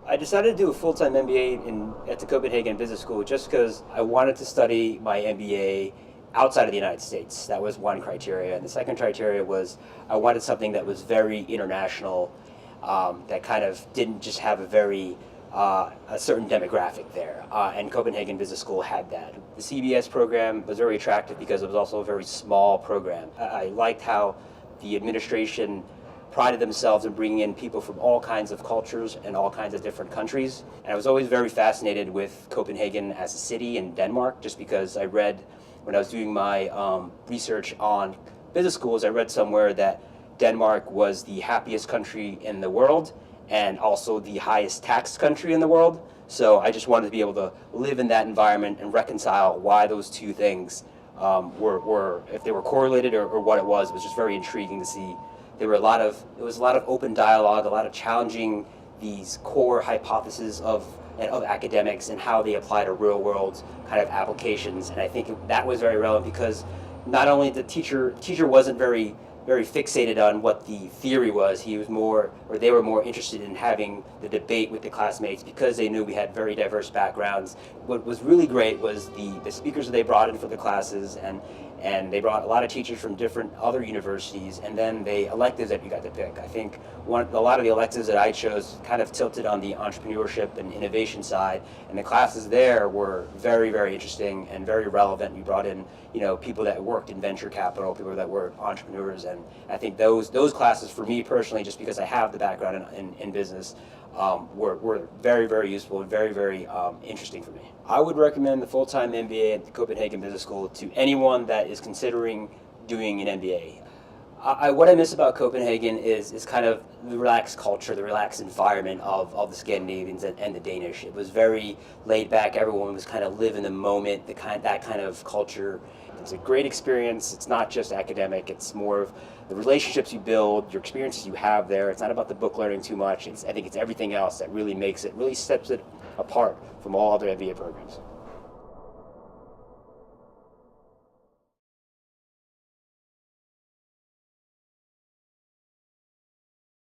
I decided to do a full-time MBA at the Copenhagen Business School just because I wanted to study my MBA outside of the United States. That was one criteria. And the second criteria was I wanted something that was very international, that kind of didn't just have a certain demographic there. And Copenhagen Business School had that. The CBS program was very attractive because it was also a very small program. I liked how the administration prided themselves in bringing in people from all kinds of cultures and all kinds of different countries. And I was always very fascinated with Copenhagen as a city in Denmark, just because I read, when I was doing my research on business schools, I read somewhere that Denmark was the happiest country in the world and also the highest taxed country in the world. So I just wanted to be able to live in that environment and reconcile why those two things were if they were correlated or what it was. It was just very intriguing to see. There was a lot of open dialogue, a lot of challenging these core hypotheses of academics and how they apply to real world kind of applications. And I think that was very relevant because not only the teacher wasn't very fixated on what the theory was. They were more interested in having the debate with the classmates because they knew we had very diverse backgrounds. What was really great was the speakers that they brought in for the classes, and they brought a lot of teachers from different other universities, and then the electives that you got to pick. I think a lot of the electives that I chose kind of tilted on the entrepreneurship and innovation side, and the classes there were very, very interesting and very relevant. We brought in, people that worked in venture capital, people that were entrepreneurs, and I think those classes for me personally, just because I have the background in business, were very, very useful and very, very interesting for me. I would recommend the full-time MBA at the Copenhagen Business School to anyone that is considering doing an MBA. What I miss about Copenhagen is kind of the relaxed culture, the relaxed environment of the Scandinavians and the Danish. It was very laid back. Everyone was kind of live in the moment, that kind of culture. It's a great experience. It's not just academic. It's more of the relationships you build, your experiences you have there. It's not about the book learning too much. I think it's everything else that really sets it apart from all other MBA programs.